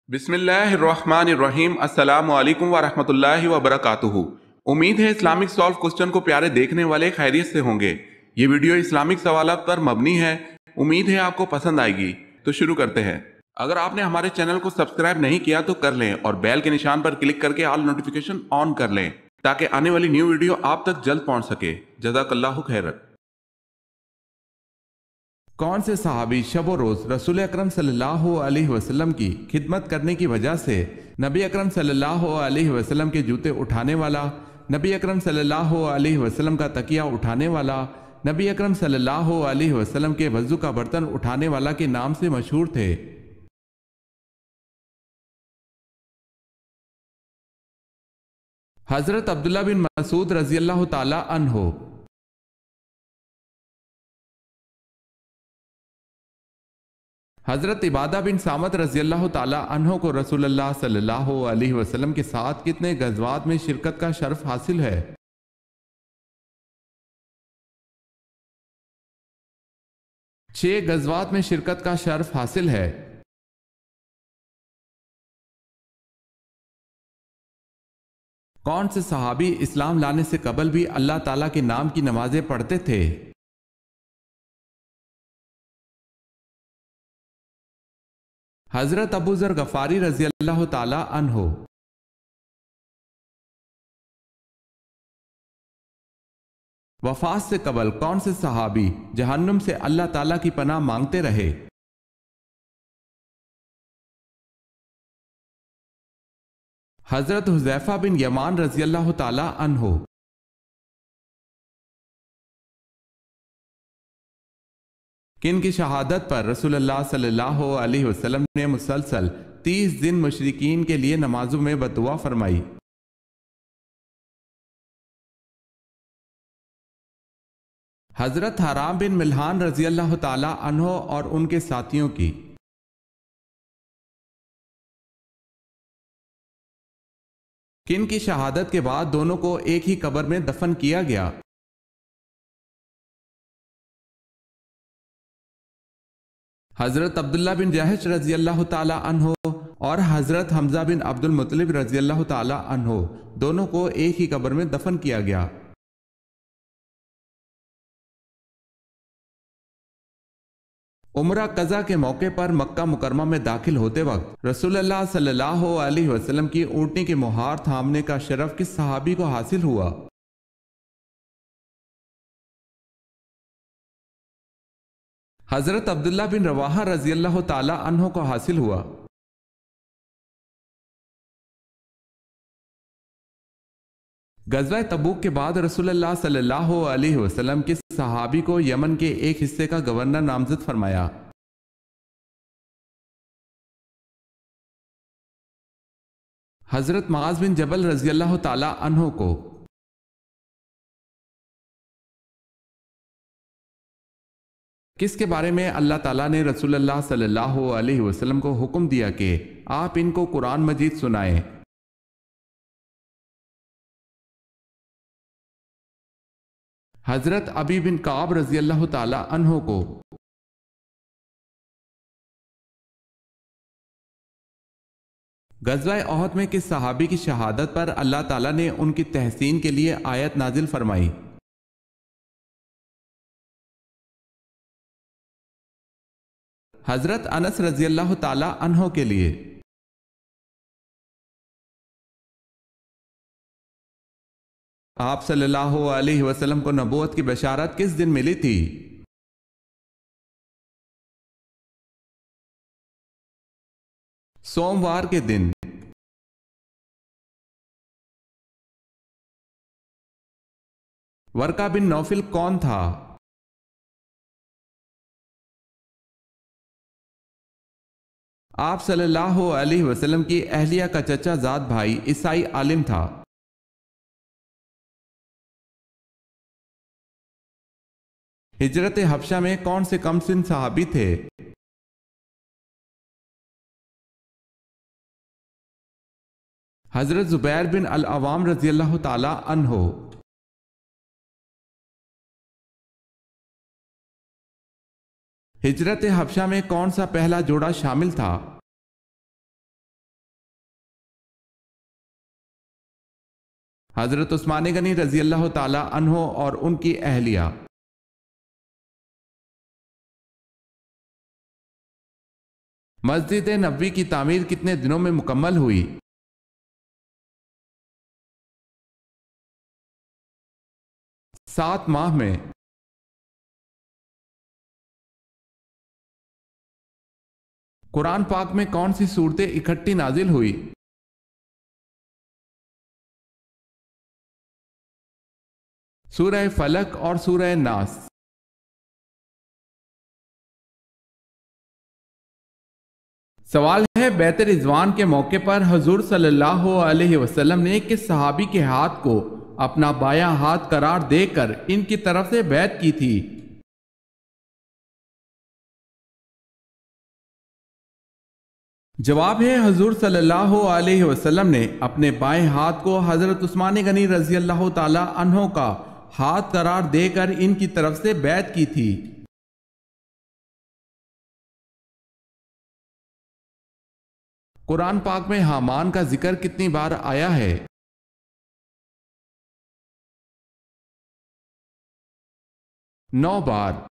بسم اللہ الرحمن الرحیم السلام علیکم ورحمۃ اللہ وبرکاتہ۔ امید ہے اسلامک سالو کوسچن کو پیارے دیکھنے والے خیریت سے ہوں گے۔ یہ ویڈیو اسلامک سوالات پر مبنی ہے، امید ہے آپ کو پسند آئے گی۔ تو شروع کرتے ہیں۔ اگر آپ نے ہمارے چینل کو سبسکرائب نہیں کیا تو کر لیں اور بیل کے نشان پر کلک کر کے آل نوٹیفیکیشن آن کر لیں تاکہ آنے والی نیو ویڈیو آپ تک جلد پہنچ سکے۔ جزاک اللہ خیرت۔ کون سے صحابی شب و روز رسول اکرم صلی اللہ علیہ وسلم کی خدمت کرنے کی وجہ سے نبی اکرم صلی اللہ علیہ وسلم کے جوتے اٹھانے والا، نبی اکرم صلی اللہ علیہ وسلم کا تکیہ اٹھانے والا، نبی اکرم صلی اللہ علیہ وسلم کے وضو کا برتن اٹھانے والا کے نام سے مشہور تھے؟ حضرت عبداللہ بن مسعود رضی اللہ تعالی عنہ۔ حضرت عبادہ بن صامت رضی اللہ تعالی عنہ کو رسول اللہ صلی اللہ علیہ وسلم کے ساتھ کتنے غزوات میں شرکت کا شرف حاصل ہے؟ 6 غزوات میں شرکت کا شرف حاصل ہے۔ کون سے صحابی اسلام لانے سے قبل بھی اللہ تعالیٰ کے نام کی نمازیں پڑھتے تھے؟ حضرت ابو ذر غفاری رضی اللہ تعالی عنہ۔ وفات سے قبل کون سے صحابی جہنم سے اللہ تعالیٰ کی پناہ مانگتے رہے؟ حضرت حذیفہ بن یمان رضی اللہ تعالی عنہ۔ کن کی شہادت پر رسول اللہ صلی اللہ علیہ وسلم نے مسلسل 30 دن مشرکین کے لیے نمازوں میں بددعا فرمائی؟ حضرت حرام بن ملحان رضی اللہ تعالی عنہ اور ان کے ساتھیوں کی۔ کن کی شہادت کے بعد دونوں کو ایک ہی قبر میں دفن کیا گیا؟ حضرت عبداللہ بن جہش رضی اللہ تعالی عنہ اور حضرت حمزہ بن عبد المطلب رضی اللہ تعالی عنہ دونوں کو ایک ہی قبر میں دفن کیا گیا۔ عمرہ قضا کے موقع پر مکہ مکرمہ میں داخل ہوتے وقت رسول اللہ صلی اللہ علیہ وسلم کی اونٹنی کے مہار تھامنے کا شرف کس صحابی کو حاصل ہوا؟ حضرت عبداللہ بن رواحہ رضی اللہ تعالی عنہ کو حاصل ہوا۔ غزوہ تبوک کے بعد رسول اللہ صلی اللہ علیہ وسلم کس صحابی کو یمن کے ایک حصے کا گورنر نامزد فرمایا؟ حضرت معاذ بن جبل رضی اللہ تعالی عنہ کو۔ کس کے بارے میں اللہ تعالیٰ نے رسول اللہ صلی اللہ علیہ وسلم کو حکم دیا کہ آپ ان کو قرآن مجید سنائیں؟ حضرت ابی بن کعب رضی اللہ تعالی عنہ کو۔ غزوہ احد میں کس صحابی کی شہادت پر اللہ تعالیٰ نے ان کی تحسین کے لیے آیت نازل فرمائی؟ حضرت انس رضی اللہ تعالی عنہ کے لیے۔ آپ صلی اللہ علیہ وسلم کو نبوت کی بشارت کس دن ملی تھی؟ سوموار کے دن۔ ورقہ بن نوفل کون تھا؟ آپ صلی اللہ علیہ وسلم کی اہلیہ کا چچا زاد بھائی عیسائی عالم تھا۔ ہجرت حبشہ میں کون سے کم سن صحابی تھے؟ حضرت زبیر بن العوام رضی اللہ تعالی عنہ۔ ہجرت حبشہ میں کون سا پہلا جوڑا شامل تھا؟ حضرت عثمان غنی رضی اللہ تعالی عنہ اور ان کی اہلیہ۔ مسجد نبوی کی تعمیر کتنے دنوں میں مکمل ہوئی؟ 7 ماہ میں۔ قرآن پاک میں کون سی صورتیں اکٹھی نازل ہوئی؟ سورہ فلق اور سورہ ناس۔ سوال ہے، بیعت رضوان کے موقع پر حضور صلی اللہ علیہ وسلم نے کس صحابی کے ہاتھ کو اپنا بایاں ہاتھ قرار دے کر ان کی طرف سے بیعت کی تھی؟ جواب ہے، حضور صلی اللہ علیہ وسلم نے اپنے بائیں ہاتھ کو حضرت عثمان غنی رضی اللہ تعالی عنہ کا ہاتھ قرار دے کر ان کی طرف سے بیعت کی تھی۔ قرآن پاک میں حامان کا ذکر کتنی بار آیا ہے؟ 9 بار۔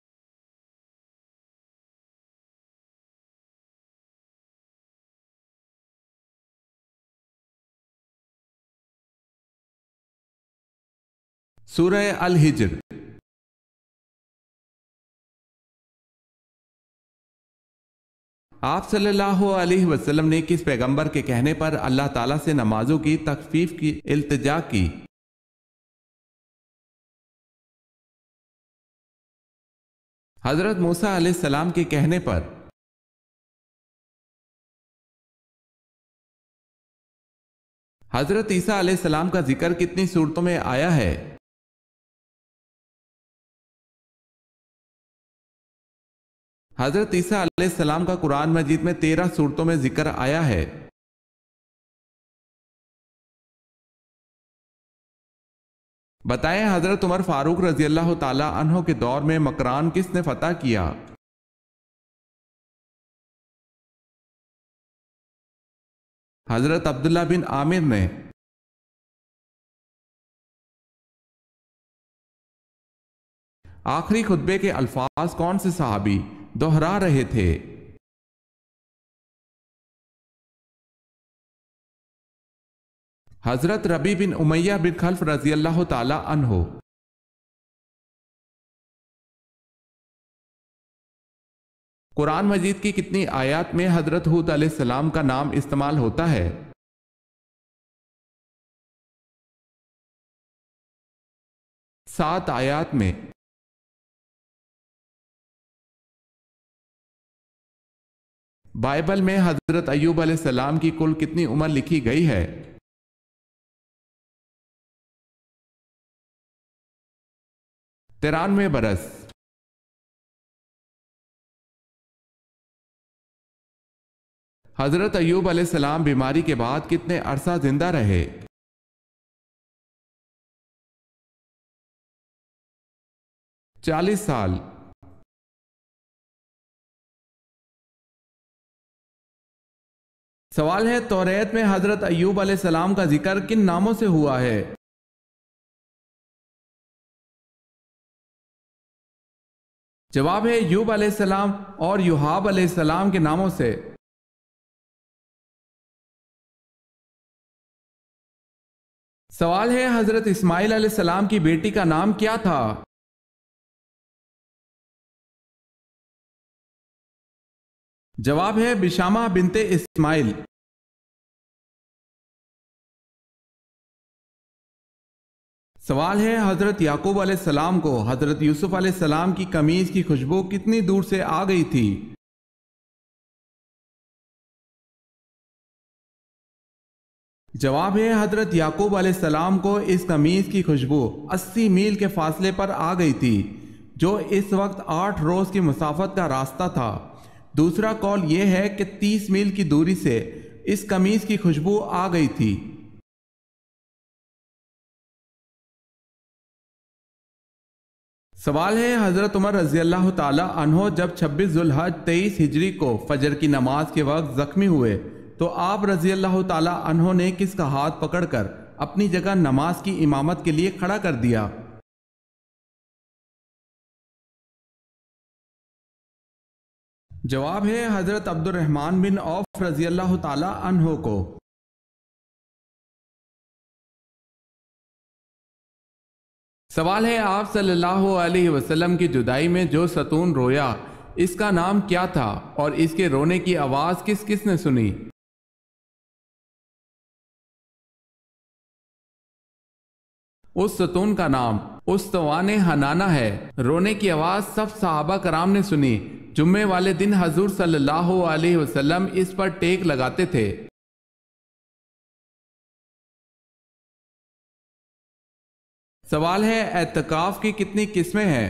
سورہ الحجر۔ آپ صلی اللہ علیہ وسلم نے کس پیغمبر کے کہنے پر اللہ تعالیٰ سے نمازوں کی تخفیف کی التجا کی؟ حضرت موسیٰ علیہ السلام کے کہنے پر۔ حضرت عیسیٰ علیہ السلام کا ذکر کتنی صورتوں میں آیا ہے؟ حضرت عیسیٰ علیہ السلام کا قرآن مجید میں 13 صورتوں میں ذکر آیا ہے۔ بتائیں، حضرت عمر فاروق رضی اللہ تعالی عنہ کے دور میں مکران کس نے فتح کیا؟ حضرت عبداللہ بن عامر نے۔ آخری خطبے کے الفاظ کون سے صحابی دہرا رہے تھے؟ حضرت ربی بن امیہ بن خلف رضی اللہ تعالی عنہ۔ قرآن مجید کی کتنی آیات میں حضرت ہود علیہ السلام کا نام استعمال ہوتا ہے؟ 7 آیات میں۔ بائبل میں حضرت ایوب علیہ السلام کی کل کتنی عمر لکھی گئی ہے؟ 93 برس۔ حضرت ایوب علیہ السلام بیماری کے بعد کتنے عرصہ زندہ رہے؟ 40 سال۔ سوال ہے، توریت میں حضرت ایوب علیہ السلام کا ذکر کن ناموں سے ہوا ہے؟ جواب ہے، ایوب علیہ السلام اور یوحاب علیہ السلام کے ناموں سے۔ سوال ہے، حضرت اسماعیل علیہ السلام کی بیٹی کا نام کیا تھا؟ جواب ہے، بشامہ بنت اسماعیل۔ سوال ہے، حضرت یعقوب علیہ السلام کو حضرت یوسف علیہ السلام کی قمیض کی خوشبو کتنی دور سے آ گئی تھی؟ جواب ہے، حضرت یعقوب علیہ السلام کو اس قمیض کی خوشبو 80 میل کے فاصلے پر آ گئی تھی، جو اس وقت 8 روز کی مسافت کا راستہ تھا۔ دوسرا قول یہ ہے کہ 30 میل کی دوری سے اس قمیض کی خوشبو آ گئی تھی۔ سوال ہے، حضرت عمر رضی اللہ تعالی عنہ جب 26 ذو الحج 23 ہجری کو فجر کی نماز کے وقت زخمی ہوئے تو آپ رضی اللہ تعالی عنہ نے کس کا ہاتھ پکڑ کر اپنی جگہ نماز کی امامت کے لیے کھڑا کر دیا؟ جواب ہے حضرت عبد الرحمن بن عوف رضی اللہ تعالی عنہ کو۔ سوال ہے آپ صلی اللہ علیہ وسلم کی جدائی میں جو ستون رویا اس کا نام کیا تھا اور اس کے رونے کی آواز کس کس نے سنی؟ اس ستون کا نام استوان حنانہ ہے۔ رونے کی آواز سب صحابہ کرام نے سنی۔ جمعے والے دن حضور صلی اللہ علیہ وسلم اس پر ٹیک لگاتے تھے۔ سوال ہے اعتکاف کی کتنی قسمیں ہیں؟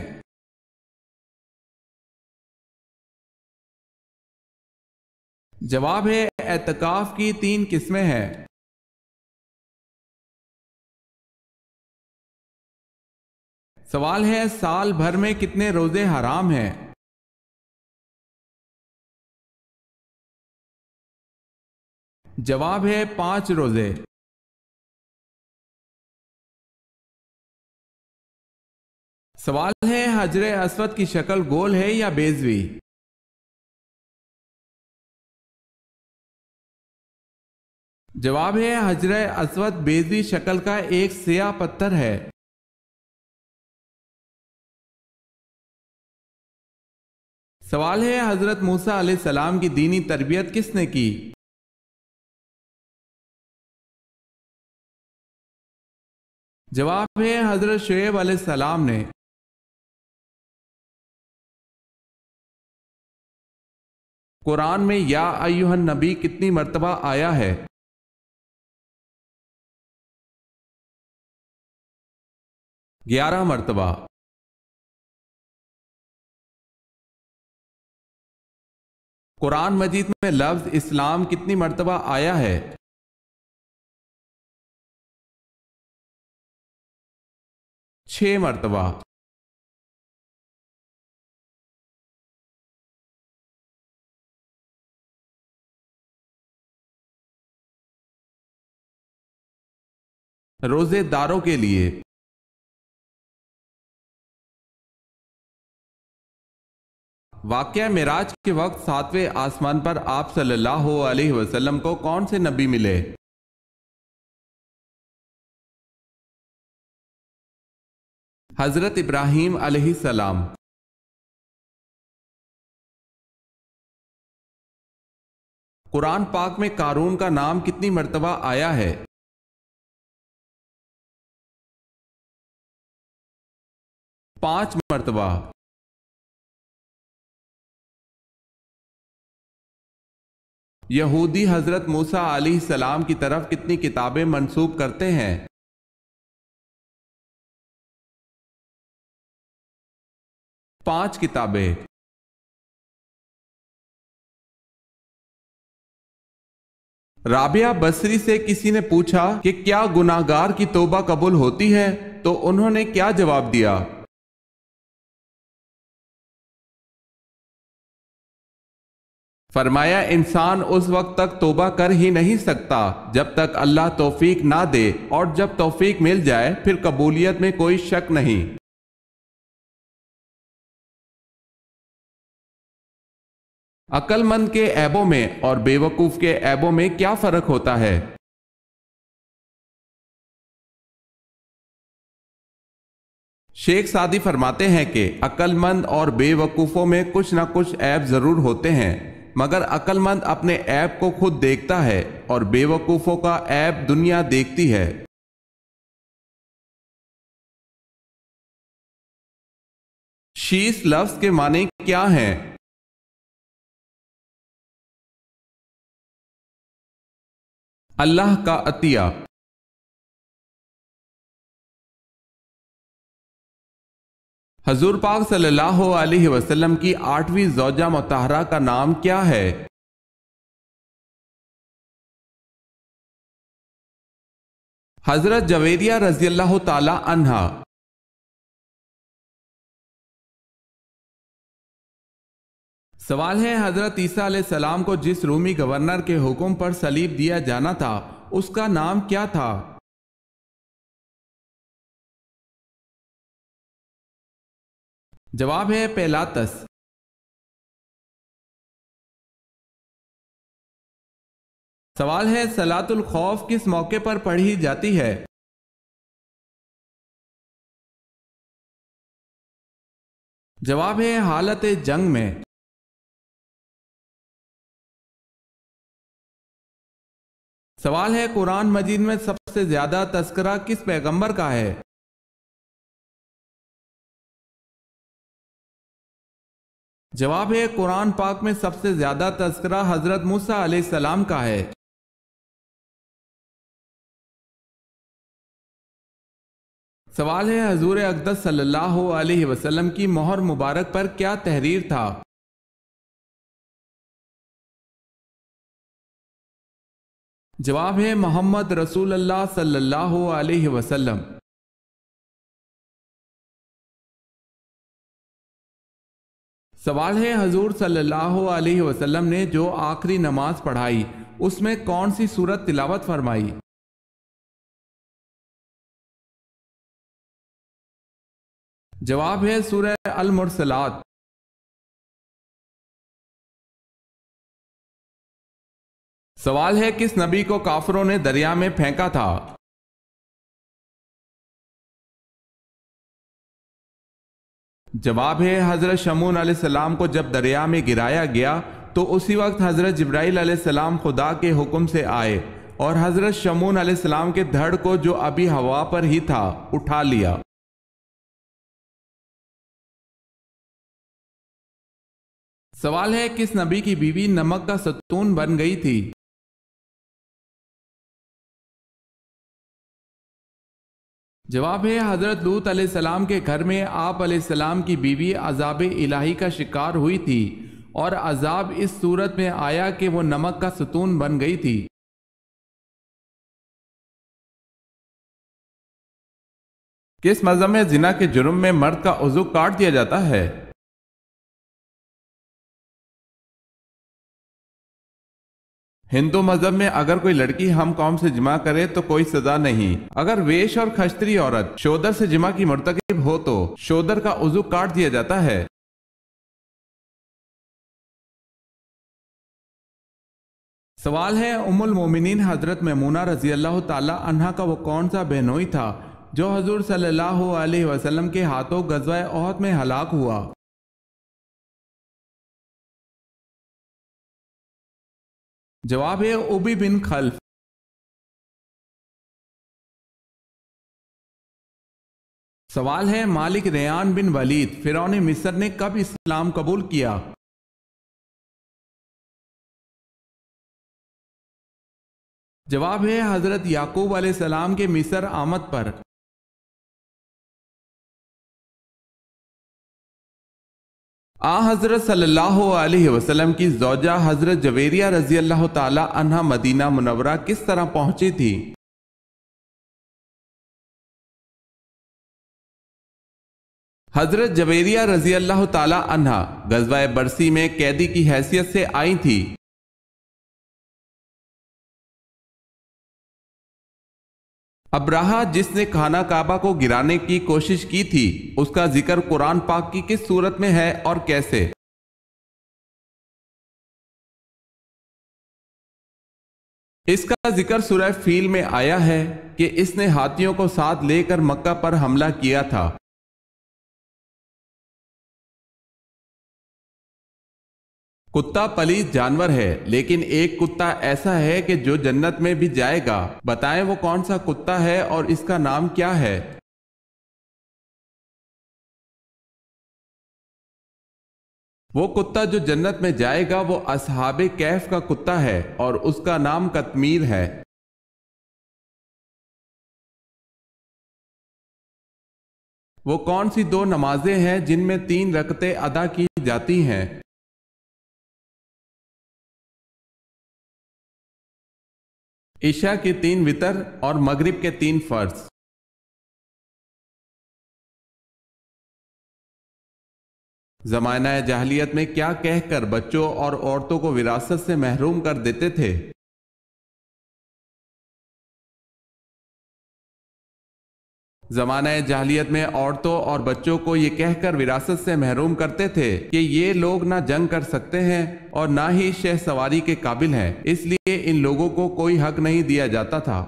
جواب ہے اعتکاف کی 3 قسمیں ہیں۔ سوال ہے سال بھر میں کتنے روزے حرام ہیں؟ جواب ہے 5 روزے۔ سوال ہے حجر اسود کی شکل گول ہے یا بیضوی؟ جواب ہے حجر اسود بیضوی شکل کا ایک سیاہ پتھر ہے۔ سوال ہے حضرت موسیٰ علیہ السلام کی دینی تربیت کس نے کی؟ جواب ہے حضرت شعیب علیہ السلام نے۔ قرآن میں یا ایھا النبی کتنی مرتبہ آیا ہے؟ 11 مرتبہ۔ قرآن مجید میں لفظ اسلام کتنی مرتبہ آیا ہے؟ 6 مرتبہ۔ روزے داروں کے لیے واقعہ معراج کے وقت 7ویں آسمان پر آپ صلی اللہ علیہ وسلم کو کون سے نبی ملے؟ حضرت ابراہیم علیہ السلام۔ قرآن پاک میں قارون کا نام کتنی مرتبہ آیا ہے؟ 5 مرتبہ۔ یہودی حضرت موسیٰ علیہ السلام کی طرف کتنی کتابیں منسوب کرتے ہیں؟ 5 کتابیں۔ رابعہ بصری سے کسی نے پوچھا کہ کیا گناہگار کی توبہ قبول ہوتی ہے تو انہوں نے کیا جواب دیا؟ فرمایا انسان اس وقت تک توبہ کر ہی نہیں سکتا جب تک اللہ توفیق نہ دے، اور جب توفیق مل جائے پھر قبولیت میں کوئی شک نہیں۔ عقل مند کے عیبوں میں اور بے وقوف کے عیبوں میں کیا فرق ہوتا ہے؟ شیخ سعدی فرماتے ہیں کہ عقل مند اور بے وقوفوں میں کچھ نہ کچھ عیب ضرور ہوتے ہیں، مگر عقل مند اپنے عیب کو خود دیکھتا ہے اور بے وقوفوں کا عیب دنیا دیکھتی ہے۔ شیش لفظ کے معنی کیا ہیں؟ اللہ کا عطیہ۔ حضور پاک صلی اللہ علیہ وسلم کی 8ویں زوجہ مطہرہ کا نام کیا ہے؟ حضرت جویریہ رضی اللہ تعالی عنہا۔ سوال ہے حضرت عیسیٰ علیہ السلام کو جس رومی گورنر کے حکم پر صلیب دیا جانا تھا اس کا نام کیا تھا؟ جواب ہے پیلاطس۔ سوال ہے صلاۃ الخوف کس موقع پر پڑھی جاتی ہے؟ جواب ہے حالت جنگ میں۔ سوال ہے قرآن مجید میں سب سے زیادہ تذکرہ کس پیغمبر کا ہے؟ جواب ہے قرآن پاک میں سب سے زیادہ تذکرہ حضرت موسیٰ علیہ السلام کا ہے۔ سوال ہے حضور اقدس صلی اللہ علیہ وسلم کی مہر مبارک پر کیا تحریر تھا؟ جواب ہے محمد رسول اللہ صلی اللہ علیہ وسلم۔ سوال ہے حضور صلی اللہ علیہ وسلم نے جو آخری نماز پڑھائی اس میں کون سی سورت تلاوت فرمائی؟ جواب ہے سورہ المرسلات۔ سوال ہے کس نبی کو کافروں نے دریا میں پھینکا تھا؟ جواب ہے حضرت شمعون علیہ السلام کو جب دریا میں گرایا گیا تو اسی وقت حضرت جبرائیل علیہ السلام خدا کے حکم سے آئے اور حضرت شمعون علیہ السلام کے دھڑ کو جو ابھی ہوا پر ہی تھا اٹھا لیا۔ سوال ہے کس نبی کی بیوی نمک کا ستون بن گئی تھی؟ جواب ہے حضرت لوط علیہ السلام کے گھر میں آپ علیہ السلام کی بیوی عذاب الہی کا شکار ہوئی تھی اور عذاب اس صورت میں آیا کہ وہ نمک کا ستون بن گئی تھی۔ کس مذہب میں زنا کے جرم میں مرد کا عضو کاٹ دیا جاتا ہے؟ ہندو مذہب میں اگر کوئی لڑکی ہم قوم سے جمع کرے تو کوئی سزا نہیں، اگر ویش اور کھشتری عورت شودر سے جمع کی مرتکب ہو تو شودر کا عضو کاٹ دیا جاتا ہے۔ سوال ہے ام المومنین حضرت میمونہ رضی اللہ تعالی عنہا کا وہ کون سا بہنوئی تھا جو حضور صلی اللہ علیہ وسلم کے ہاتھوں غزوہ احد میں ہلاک ہوا؟ جواب ہے ابی بن خلف۔ سوال ہے مالک ریان بن ولید فرعون مصر نے کب اسلام قبول کیا؟ جواب ہے حضرت یعقوب علیہ السلام کے مصر آمد پر۔ حضرت صلی اللہ علیہ وسلم کی زوجہ حضرت جویریہ رضی اللہ تعالی عنہا مدینہ منورہ کس طرح پہنچی تھی؟ حضرت جویریہ رضی اللہ تعالی عنہا غزوہ برسی میں قیدی کی حیثیت سے آئی تھی۔ ابراہہ جس نے خانہ کعبہ کو گرانے کی کوشش کی تھی اس کا ذکر قرآن پاک کی کس سورت میں ہے اور کیسے؟ اس کا ذکر سورہ فیل میں آیا ہے کہ اس نے ہاتھیوں کو ساتھ لے کر مکہ پر حملہ کیا تھا۔ کتا پلیت جانور ہے لیکن ایک کتا ایسا ہے کہ جو جنت میں بھی جائے گا، بتائیں وہ کون سا کتا ہے اور اس کا نام کیا ہے؟ وہ کتا جو جنت میں جائے گا وہ اصحاب کہف کا کتا ہے اور اس کا نام قطمیر ہے۔ وہ کون سی دو نمازیں ہیں جن میں 3 رکعتیں ادا کی جاتی ہیں؟ عشاء کے 3 وتر اور مغرب کے 3 فرض۔ زمانہ جاہلیت میں کیا کہہ کر بچوں اور عورتوں کو وراثت سے محروم کر دیتے تھے؟ زمانہ جاہلیت میں عورتوں اور بچوں کو یہ کہہ کر وراثت سے محروم کرتے تھے کہ یہ لوگ نہ جنگ کر سکتے ہیں اور نہ ہی شہ سواری کے قابل ہیں، اس لیے ان لوگوں کو کوئی حق نہیں دیا جاتا تھا۔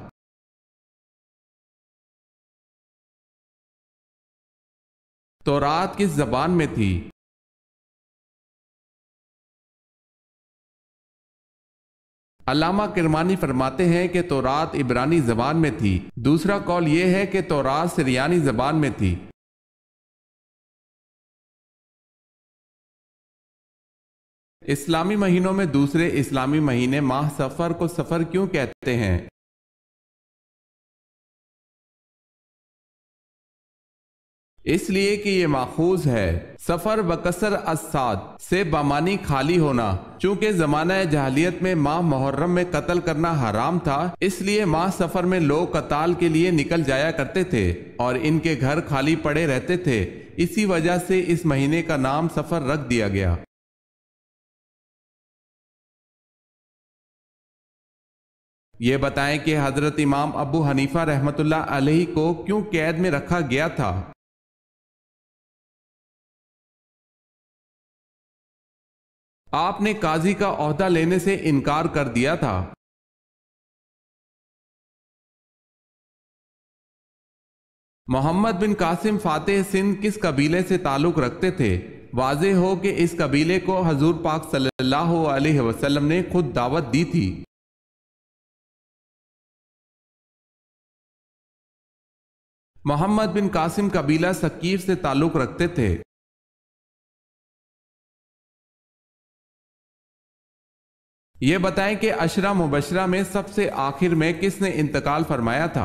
تورات کس زبان میں تھی؟ علامہ کرمانی فرماتے ہیں کہ تورات عبرانی زبان میں تھی، دوسرا قول یہ ہے کہ تورات سریانی زبان میں تھی۔ اسلامی مہینوں میں دوسرے اسلامی مہینے ماہ صفر کو صفر کیوں کہتے ہیں؟ اس لیے کہ یہ ماخوذ ہے سفر بکسر الصاد سے بامانی خالی ہونا۔ چونکہ زمانہ جاہلیت میں ماہ محرم میں قتل کرنا حرام تھا، اس لیے ماہ سفر میں لوگ قتال کے لیے نکل جایا کرتے تھے اور ان کے گھر خالی پڑے رہتے تھے، اسی وجہ سے اس مہینے کا نام سفر رکھ دیا گیا۔ یہ بتائیں کہ حضرت امام ابو حنیفہ رحمۃ اللہ علیہ کو کیوں قید میں رکھا گیا تھا؟ آپ نے قاضی کا عہدہ لینے سے انکار کر دیا تھا۔ محمد بن قاسم فاتح سندھ کس قبیلے سے تعلق رکھتے تھے؟ واضح ہو کہ اس قبیلے کو حضور پاک صلی اللہ علیہ وسلم نے خود دعوت دی تھی۔ محمد بن قاسم قبیلہ ثقیف سے تعلق رکھتے تھے۔ یہ بتائیں کہ عشرہ مبشرہ میں سب سے آخر میں کس نے انتقال فرمایا تھا؟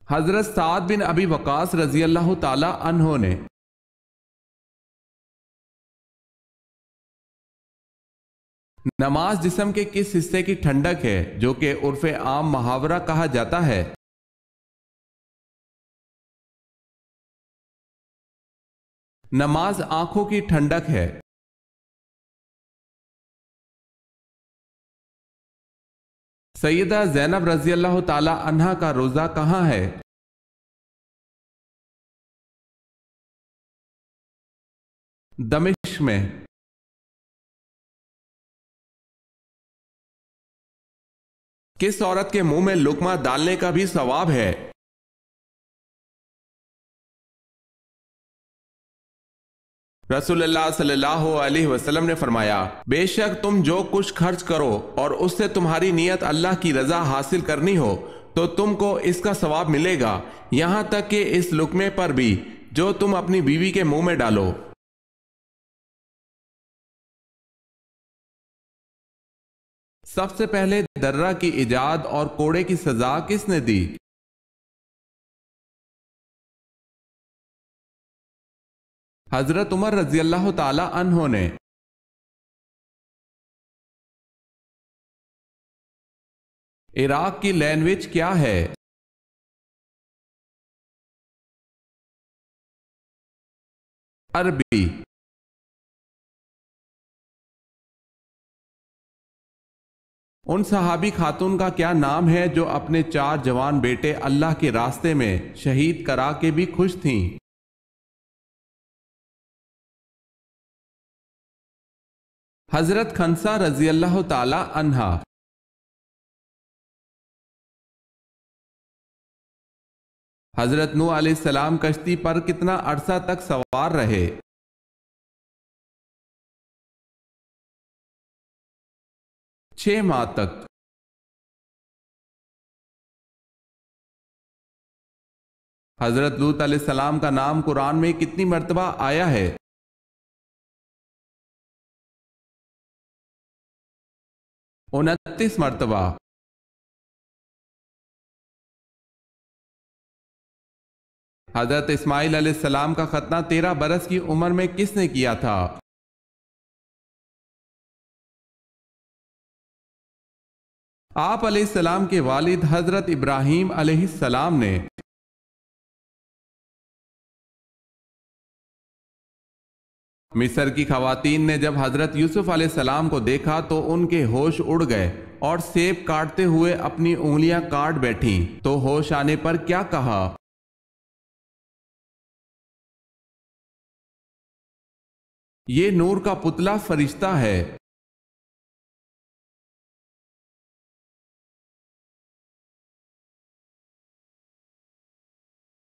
حضرت سعد بن ابی وقاص رضی اللہ تعالی عنہ نے۔ نماز جسم کے کس حصے کی ٹھنڈک ہے جو کہ عرف عام محاورہ کہا جاتا ہے؟ نماز آنکھوں کی ٹھنڈک ہے۔ سیدہ زینب رضی اللہ تعالی عنہا کا روزہ کہاں ہے؟ دمشق میں۔ کس عورت کے منہ میں لقمہ ڈالنے کا بھی ثواب ہے؟ رسول اللہ صلی اللہ علیہ وسلم نے فرمایا، بے شک تم جو کچھ خرچ کرو اور اس سے تمہاری نیت اللہ کی رضا حاصل کرنی ہو تو تم کو اس کا ثواب ملے گا، یہاں تک کہ اس لقمے پر بھی جو تم اپنی بیوی کے منہ میں ڈالو۔ سب سے پہلے درہ کی ایجاد اور کوڑے کی سزا کس نے دی؟ حضرت عمر رضی اللہ تعالی عنہ نے۔ عراق کی لینگویج کیا ہے؟ عربی۔ ان صحابی خاتون کا کیا نام ہے جو اپنے 4 جوان بیٹے اللہ کے راستے میں شہید کرا کے بھی خوش تھیں؟ حضرت خنسہ رضی اللہ تعالی عنہا۔ حضرت نوح علیہ السلام کشتی پر کتنا عرصہ تک سوار رہے؟ 6 ماہ تک۔ حضرت لوط علیہ السلام کا نام قرآن میں کتنی مرتبہ آیا ہے؟ 29 مرتبہ۔ حضرت اسماعیل علیہ السلام کا ختنہ 13 برس کی عمر میں کس نے کیا تھا؟ آپ علیہ السلام کے والد حضرت ابراہیم علیہ السلام نے۔ مصر کی خواتین نے جب حضرت یوسف علیہ السلام کو دیکھا تو ان کے ہوش اڑ گئے اور سیب کاٹتے ہوئے اپنی انگلیاں کاٹ بیٹھیں تو ہوش آنے پر کیا کہا؟ یہ نور کا پتلا فرشتہ ہے۔